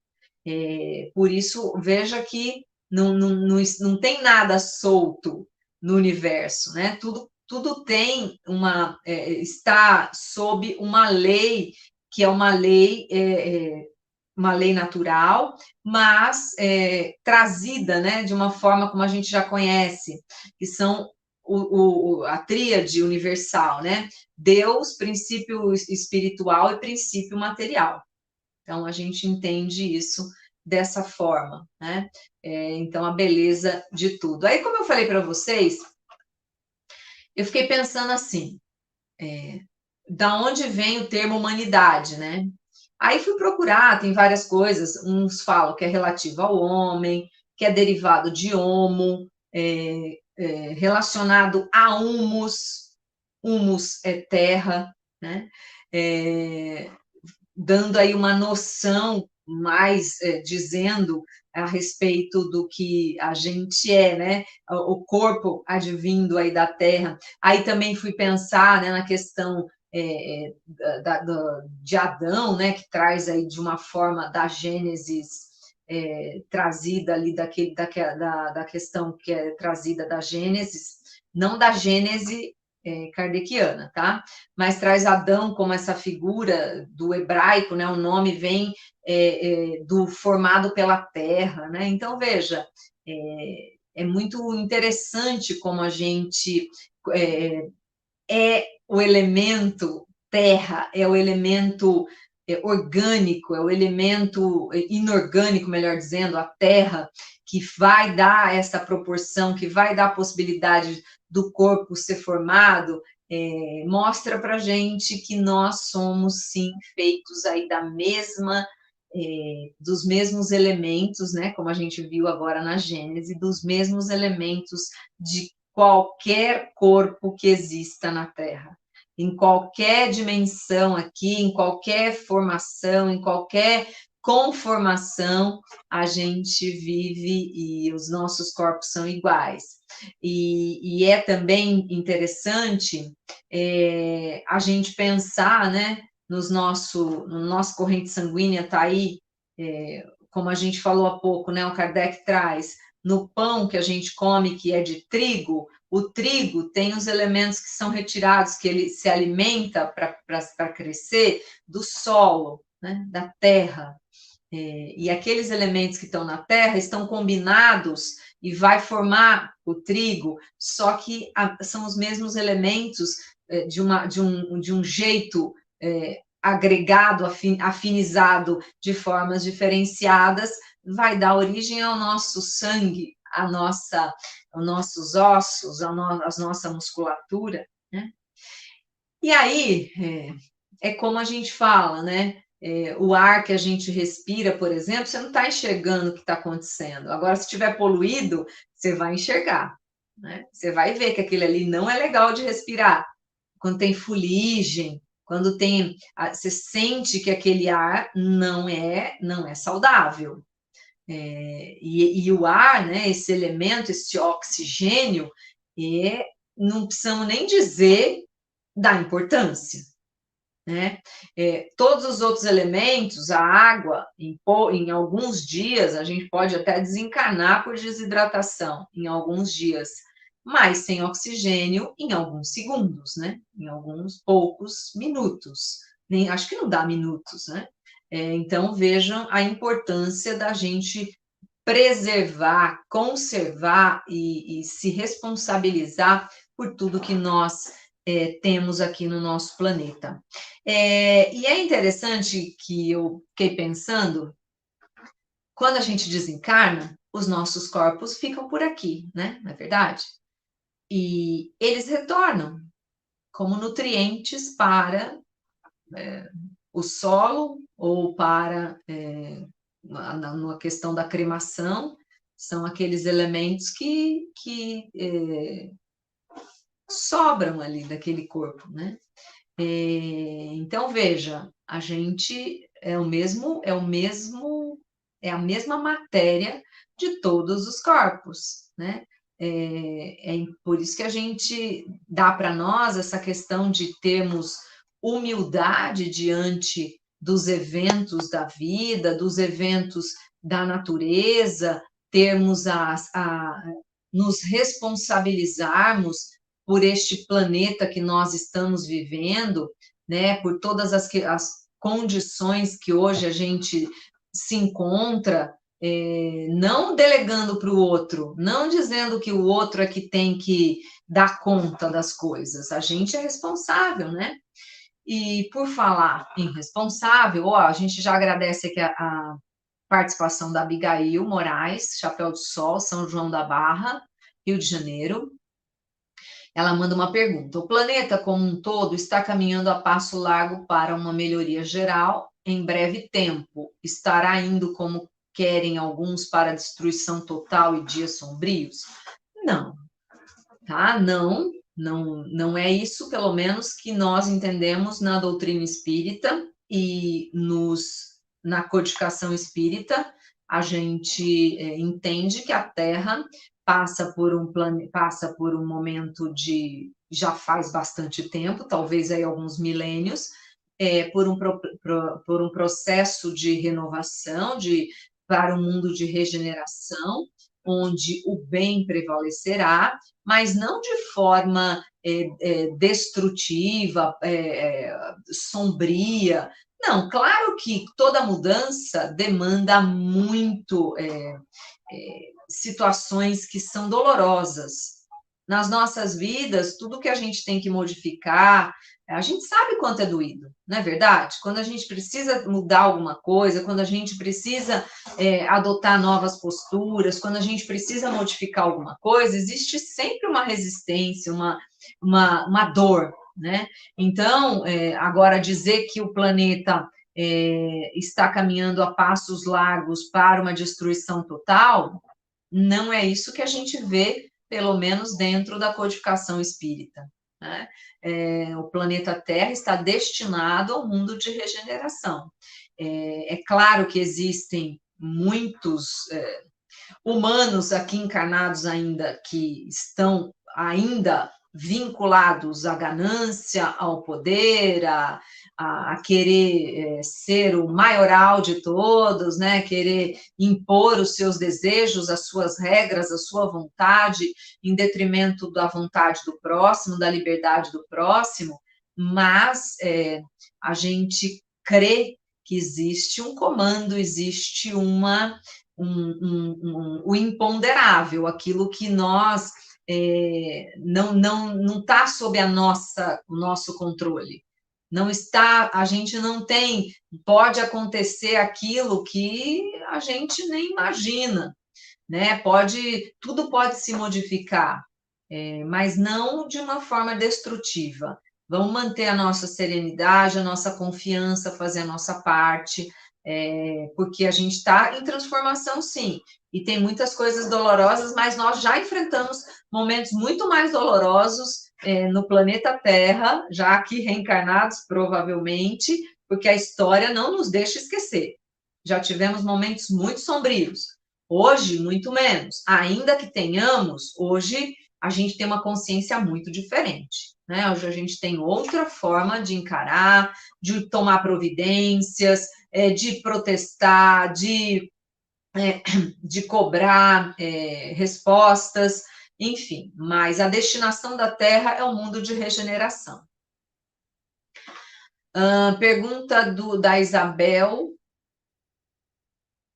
Por isso, veja que não tem nada solto no universo, né? Tudo tem está sob uma lei que é uma lei natural, mas trazida, né, de uma forma como a gente já conhece, que são a tríade universal, né? Deus, princípio espiritual e princípio material. Então, a gente entende isso dessa forma, né? Então, a beleza de tudo. Aí, como eu falei para vocês, eu fiquei pensando assim, da onde vem o termo humanidade, né? Aí fui procurar, tem várias coisas, uns falam que é relativo ao homem, que é derivado de homo, relacionado a humus, humus é terra, né? Dando aí uma noção mais dizendo a respeito do que a gente né? O corpo advindo aí da terra. Aí também fui pensar, né, na questão de Adão, né, que traz aí de uma forma da Gênesis trazida ali da questão que é trazida da Gênesis, não da Gênese kardeciana, tá? Mas traz Adão como essa figura do hebraico, né? O nome vem do formado pela terra, né? Então, veja, é muito interessante como a gente o elemento terra, é o elemento orgânico, é o elemento inorgânico, melhor dizendo, a terra, que vai dar essa proporção, que vai dar a possibilidade do corpo ser formado, mostra para gente que nós somos, sim, feitos aí dos mesmos elementos, né, como a gente viu agora na Gênese, dos mesmos elementos de qualquer corpo que exista na Terra. Em qualquer dimensão aqui, em qualquer formação, em qualquer conformação, a gente vive e os nossos corpos são iguais. E é também interessante a gente pensar, né, no nosso corrente sanguínea está aí, como a gente falou há pouco, né, o Kardec traz, no pão que a gente come, que é de trigo, o trigo tem os elementos que são retirados, que ele se alimenta para crescer do solo, né, da terra. E aqueles elementos que estão na terra estão combinados e vai formar o trigo, só que são os mesmos elementos de um jeito agregado, afinizado de formas diferenciadas, vai dar origem ao nosso sangue, aos nossos ossos, à nossa musculatura, né? E aí, como a gente fala, né? O ar que a gente respira, por exemplo, você não está enxergando o que está acontecendo. Agora, se estiver poluído, você vai enxergar, né? Você vai ver que aquilo ali não é legal de respirar. Quando tem fuligem, quando tem, você sente que aquele ar não é saudável. E o ar, né, esse elemento, esse oxigênio, não precisamos nem dizer da importância, né? Todos os outros elementos, a água, em alguns dias, a gente pode até desencarnar por desidratação, em alguns dias, mas sem oxigênio em alguns segundos, né? Em alguns poucos minutos. Acho que não dá minutos, né? Então, vejam a importância da gente preservar, conservar e se responsabilizar por tudo que nós temos aqui no nosso planeta. E é interessante que eu fiquei pensando, quando a gente desencarna, os nossos corpos ficam por aqui, né? Não é verdade? E eles retornam como nutrientes para o solo ou para na questão da cremação, são aqueles elementos que sobram ali daquele corpo, né? Então, veja, a gente é a mesma matéria de todos os corpos, né? Por isso que a gente dá para nós essa questão de termos humildade diante dos eventos da vida, dos eventos da natureza, termos nos responsabilizarmos por este planeta que nós estamos vivendo, né, por todas as condições que hoje a gente se encontra, não delegando para o outro, não dizendo que o outro é que tem que dar conta das coisas, a gente é responsável, né? E por falar em responsável, a gente já agradece aqui a participação da Abigail Moraes, Chapéu de Sol, São João da Barra, Rio de Janeiro. Ela manda uma pergunta: o planeta como um todo está caminhando a passo largo para uma melhoria geral em breve tempo? Estará indo como querem alguns para destruição total e dias sombrios? Não, tá? Não é isso, pelo menos, que nós entendemos na doutrina espírita e na codificação espírita. A gente entende que a Terra passa por um momento já faz bastante tempo, talvez aí alguns milênios, por um processo de renovação, para um mundo de regeneração, onde o bem prevalecerá, mas não de forma destrutiva, sombria. Não, claro que toda mudança demanda muito situações que são dolorosas. Nas nossas vidas, tudo que a gente tem que modificar, a gente sabe quanto é doído, não é verdade? Quando a gente precisa mudar alguma coisa, quando a gente precisa adotar novas posturas, quando a gente precisa modificar alguma coisa, existe sempre uma resistência, uma dor, né? Então, agora dizer que o planeta está caminhando a passos largos para uma destruição total, não é isso que a gente vê, pelo menos dentro da codificação espírita, né? O planeta Terra está destinado ao mundo de regeneração. É claro que existem muitos humanos aqui encarnados ainda que estão ainda vinculados à ganância, ao poder, a querer ser o maioral de todos, né? Querer impor os seus desejos, as suas regras, a sua vontade, em detrimento da vontade do próximo, da liberdade do próximo, mas a gente crê que existe um comando, existe o imponderável, aquilo que nós não está sob o nosso controle. Não está, a gente não tem, pode acontecer aquilo que a gente nem imagina, né? Tudo pode se modificar, mas não de uma forma destrutiva. Vamos manter a nossa serenidade, a nossa confiança, fazer a nossa parte, porque a gente está em transformação, sim, e tem muitas coisas dolorosas, mas nós já enfrentamos momentos muito mais dolorosos no planeta Terra, já aqui reencarnados, provavelmente, porque a história não nos deixa esquecer. Já tivemos momentos muito sombrios, hoje, muito menos. Ainda que tenhamos, hoje a gente tem uma consciência muito diferente, né? Hoje a gente tem outra forma de encarar, de tomar providências, de protestar, de cobrar respostas, enfim. Mas a destinação da Terra é o mundo de regeneração. Pergunta da Isabel,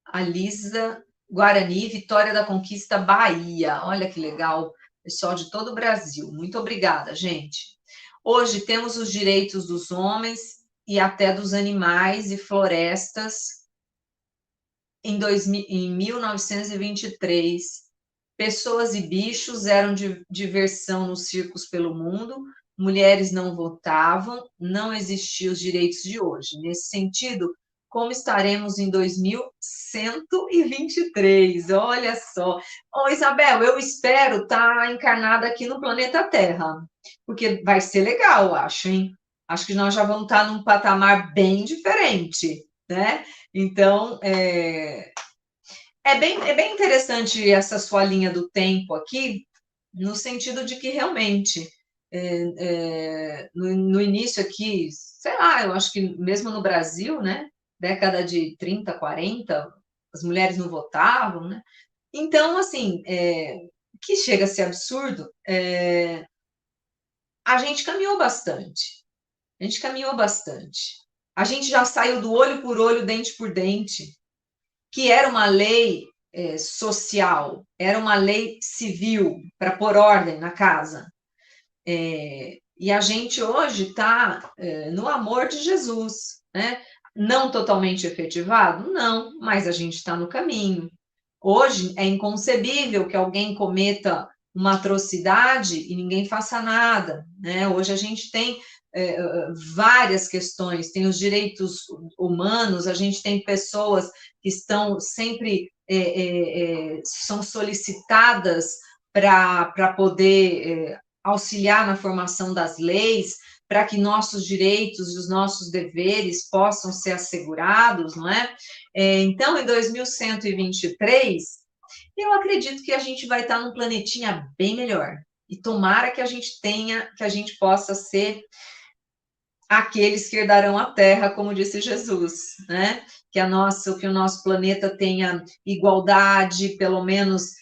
Alisa Guarani, Vitória da Conquista, Bahia. Olha que legal, pessoal de todo o Brasil. Muito obrigada, gente. Hoje temos os direitos dos homens e até dos animais e florestas. Em 1923, pessoas e bichos eram de diversão nos circos pelo mundo, mulheres não votavam, não existiam os direitos de hoje. Nesse sentido, como estaremos em 2123? Olha só. Ô, Isabel, eu espero estar encarnada aqui no planeta Terra, porque vai ser legal, eu acho, hein? Acho que nós já vamos estar num patamar bem diferente, né? Então, é bem interessante essa sua linha do tempo aqui, no sentido de que realmente, no início aqui, sei lá, eu acho que mesmo no Brasil, né, década de 30, 40, as mulheres não votavam, né? Então, assim, que chega a ser absurdo, a gente caminhou bastante. A gente caminhou bastante. A gente já saiu do olho por olho, dente por dente, que era uma lei social, era uma lei civil para pôr ordem na casa. E a gente hoje está no amor de Jesus, né? Não totalmente efetivado? Não, mas a gente está no caminho. Hoje é inconcebível que alguém cometa uma atrocidade e ninguém faça nada, né? Hoje a gente tem várias questões, tem os direitos humanos, a gente tem pessoas que estão sempre são solicitadas para poder auxiliar na formação das leis, para que nossos direitos e os nossos deveres possam ser assegurados, não é? Então, em 2123, eu acredito que a gente vai estar num planetinha bem melhor. E tomara que a gente tenha, que a gente possa ser aqueles que herdarão a Terra, como disse Jesus, né? Que o nosso planeta tenha igualdade, pelo menos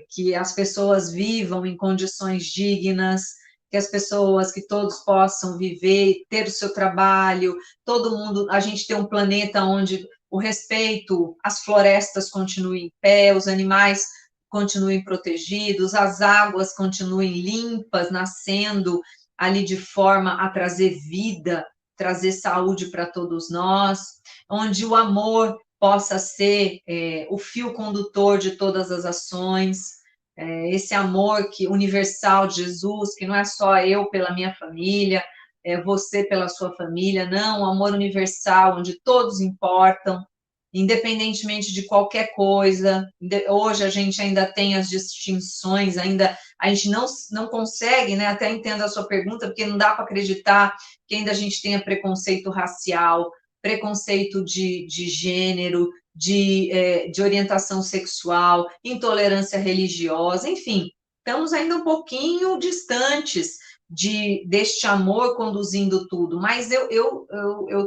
que as pessoas vivam em condições dignas, que as pessoas, que todos possam viver, ter o seu trabalho, todo mundo, a gente ter um planeta onde o respeito, as florestas continuem em pé, os animais continuem protegidos, as águas continuem limpas, nascendo ali de forma a trazer vida, trazer saúde para todos nós, onde o amor possa ser o fio condutor de todas as ações, esse amor que universal de Jesus, que não é só eu pela minha família, você pela sua família, não, um amor universal, onde todos importam, independentemente de qualquer coisa. Hoje a gente ainda tem as distinções, ainda a gente não consegue, né? Até entendo a sua pergunta, porque não dá para acreditar que ainda a gente tenha preconceito racial, preconceito de gênero, de orientação sexual, intolerância religiosa, enfim, estamos ainda um pouquinho distantes deste amor conduzindo tudo, mas eu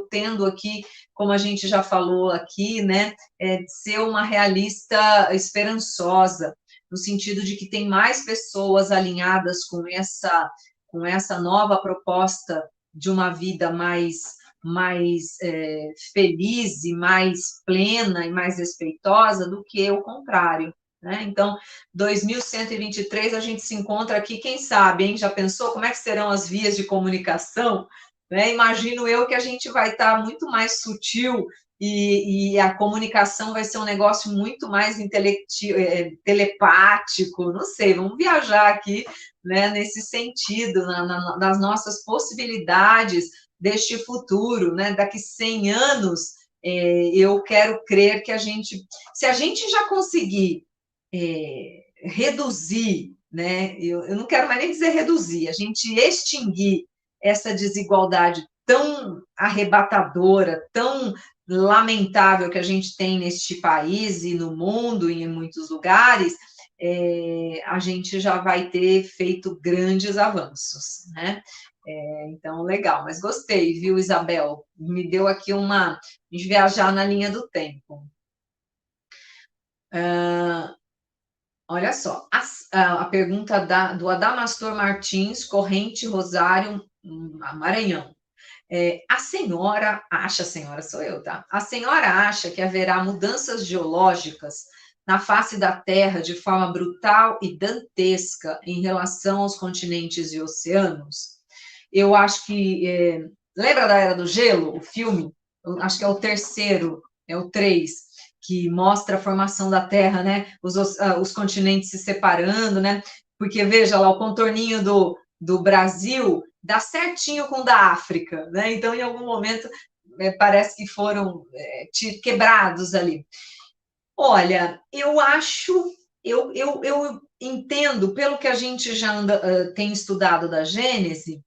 tendo aqui, como a gente já falou aqui, né, ser uma realista esperançosa, no sentido de que tem mais pessoas alinhadas com essa nova proposta de uma vida mais feliz e mais plena e mais respeitosa do que o contrário. Né? Então, 2123, a gente se encontra aqui, quem sabe, hein? Já pensou como é que serão as vias de comunicação? Né? Imagino eu que a gente vai estar muito mais sutil e a comunicação vai ser um negócio muito mais telepático, não sei, vamos viajar aqui, né, nesse sentido, nas nossas possibilidades deste futuro, né, daqui 100 anos, eu quero crer que se a gente já conseguir reduzir, né? Eu não quero mais nem dizer reduzir, a gente extinguir essa desigualdade tão arrebatadora, tão lamentável que a gente tem neste país e no mundo e em muitos lugares, a gente já vai ter feito grandes avanços, né? Então, legal, mas gostei, viu, Isabel? Me deu aqui de viajar na linha do tempo. Olha só, a pergunta do Adamastor Martins, Corrente Rosário, Maranhão. A senhora sou eu, tá? A senhora acha que haverá mudanças geológicas na face da Terra de forma brutal e dantesca em relação aos continentes e oceanos? Eu acho que. Lembra da Era do Gelo, o filme? Eu acho que é o terceiro, é o 3, que mostra a formação da Terra, né? Os continentes se separando, né? Porque, veja lá, o contorninho do Brasil dá certinho com o da África, né? Então, em algum momento, parece que foram quebrados ali. Olha, eu entendo, pelo que a gente já tem estudado da Gênese,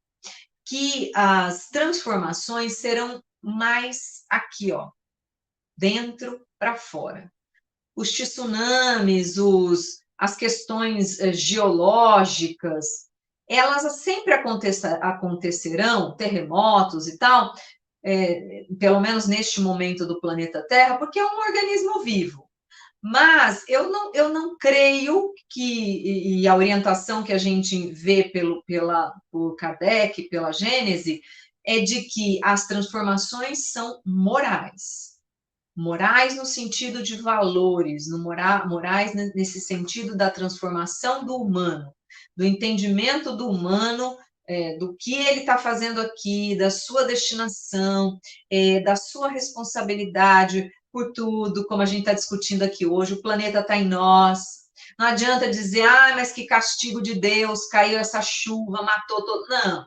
que as transformações serão mais aqui, ó, dentro para fora. Os tsunamis, as questões geológicas, elas sempre acontecerão, terremotos e tal, pelo menos neste momento do planeta Terra, porque é um organismo vivo. Mas eu não creio que, e a orientação que a gente vê por Kardec, pela Gênese, é de que as transformações são morais. Morais no sentido de valores, morais nesse sentido da transformação do humano, do entendimento do humano, do que ele está fazendo aqui, da sua destinação, da sua responsabilidade por tudo, como a gente está discutindo aqui hoje, o planeta está em nós. Não adianta dizer, mas que castigo de Deus, caiu essa chuva, matou todo. Não,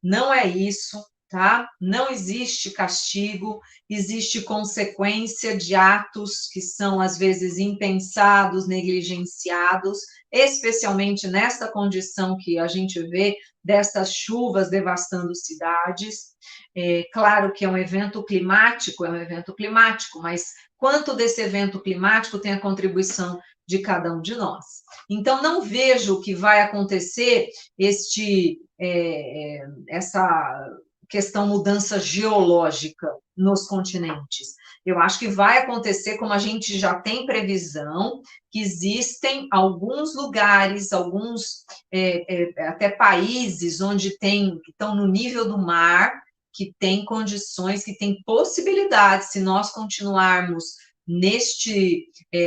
não é isso, tá? Não existe castigo, existe consequência de atos que são, às vezes, impensados, negligenciados, especialmente nesta condição que a gente vê destas chuvas devastando cidades. Claro que é um evento climático, mas quanto desse evento climático tem a contribuição de cada um de nós? Então, não vejo que vai acontecer essa questão mudança geológica nos continentes. Eu acho que vai acontecer, como a gente já tem previsão, que existem alguns lugares, alguns até países onde que estão no nível do mar, que tem condições, que tem possibilidades, se nós continuarmos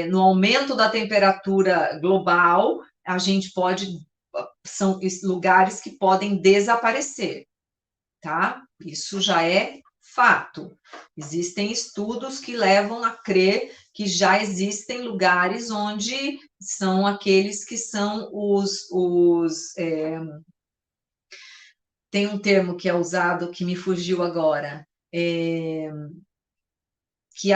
no aumento da temperatura global, a gente são lugares que podem desaparecer, tá? Isso já é fato. Existem estudos que levam a crer que já existem lugares onde são aqueles que são tem um termo que é usado que me fugiu agora, que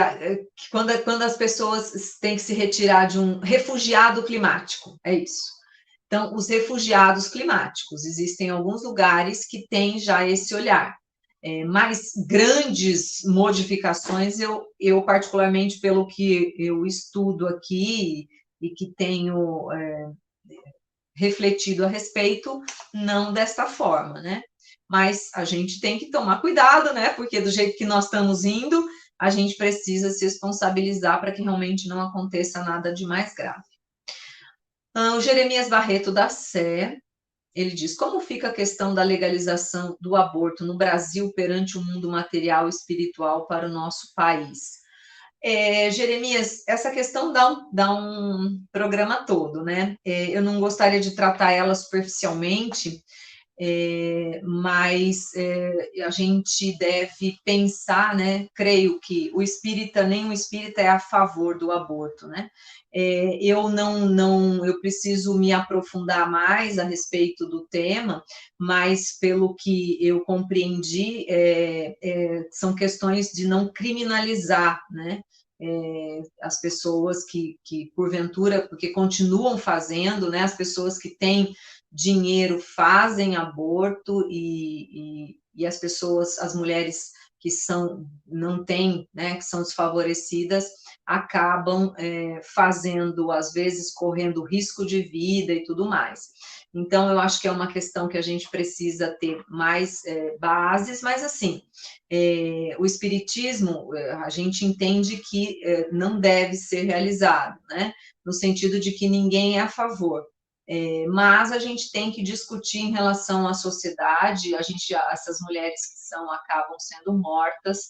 quando as pessoas têm que se retirar de um refugiado climático, é isso. Então, os refugiados climáticos, existem alguns lugares que têm já esse olhar. Mais grandes modificações, eu particularmente, pelo que eu estudo aqui e que tenho refletido a respeito, não desta forma, né? Mas a gente tem que tomar cuidado, né? Porque do jeito que nós estamos indo, a gente precisa se responsabilizar para que realmente não aconteça nada de mais grave. O Jeremias Barreto da Sé, ele diz, como fica a questão da legalização do aborto no Brasil perante o mundo material e espiritual para o nosso país? Jeremias, essa questão dá um programa todo, né? Eu não gostaria de tratar ela superficialmente, mas a gente deve pensar, né? Creio que nenhum espírita é a favor do aborto, né? Eu preciso me aprofundar mais a respeito do tema, mas pelo que eu compreendi, são questões de não criminalizar, né? As pessoas que porventura, porque continuam fazendo, né? As pessoas que têm dinheiro fazem aborto e as pessoas, as mulheres que não têm, né, que são desfavorecidas, acabam fazendo, às vezes, correndo risco de vida e tudo mais. Então, eu acho que é uma questão que a gente precisa ter mais bases, mas, assim, o espiritismo, a gente entende que não deve ser realizado, né? No sentido de que ninguém é a favor. Mas a gente tem que discutir em relação à sociedade, essas mulheres que acabam sendo mortas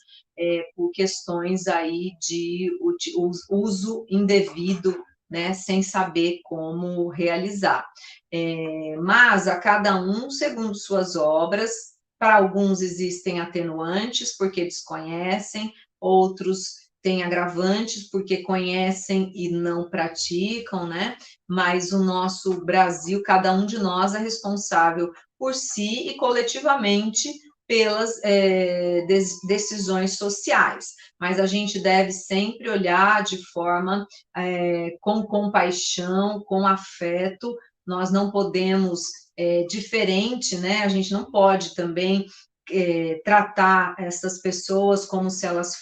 por questões aí de uso indevido, né, sem saber como realizar. Mas a cada um segundo suas obras, para alguns existem atenuantes porque desconhecem, outros têm agravantes porque conhecem e não praticam, né? Mas o nosso Brasil, cada um de nós é responsável por si e coletivamente pelas decisões sociais. Mas a gente deve sempre olhar de forma com compaixão, com afeto. Nós não podemos diferente, né? A gente não pode também tratar essas pessoas como se elas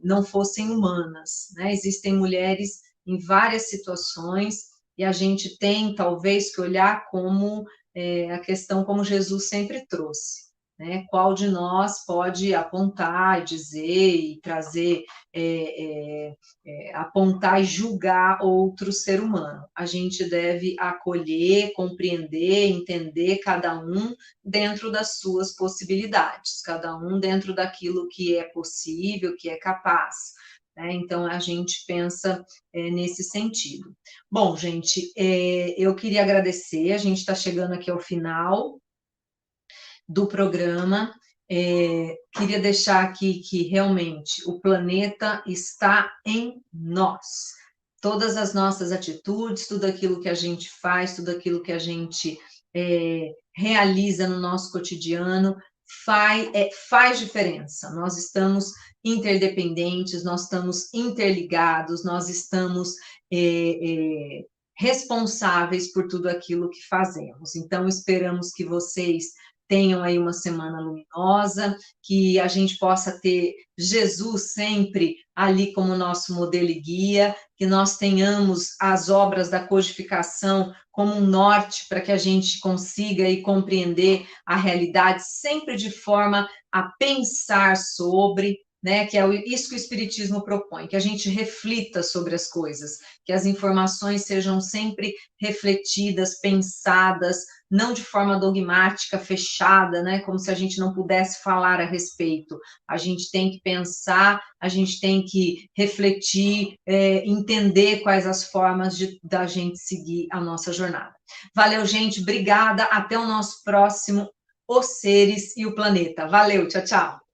não fossem humanas, né? Existem mulheres em várias situações e a gente tem talvez que olhar como a questão como Jesus sempre trouxe, né? Qual de nós pode apontar, dizer e trazer, apontar e julgar outro ser humano? A gente deve acolher, compreender, entender cada um dentro das suas possibilidades, cada um dentro daquilo que é possível, que é capaz. Então, a gente pensa nesse sentido. Bom, gente, eu queria agradecer, a gente está chegando aqui ao final do programa, queria deixar aqui que realmente o planeta está em nós. Todas as nossas atitudes, tudo aquilo que a gente faz, tudo aquilo que a gente realiza no nosso cotidiano, faz diferença. Nós estamos interdependentes, nós estamos interligados, nós estamos responsáveis por tudo aquilo que fazemos. Então, esperamos que vocês tenham aí uma semana luminosa, que a gente possa ter Jesus sempre ali como nosso modelo e guia, que nós tenhamos as obras da codificação como um norte para que a gente consiga aí compreender a realidade sempre de forma a pensar sobre, né? Que é isso que o Espiritismo propõe, que a gente reflita sobre as coisas, que as informações sejam sempre refletidas, pensadas, não de forma dogmática, fechada, né? Como se a gente não pudesse falar a respeito. A gente tem que pensar, a gente tem que refletir, entender quais as formas da gente seguir a nossa jornada. Valeu, gente, obrigada, até o nosso próximo Os Seres e o Planeta. Valeu, tchau, tchau.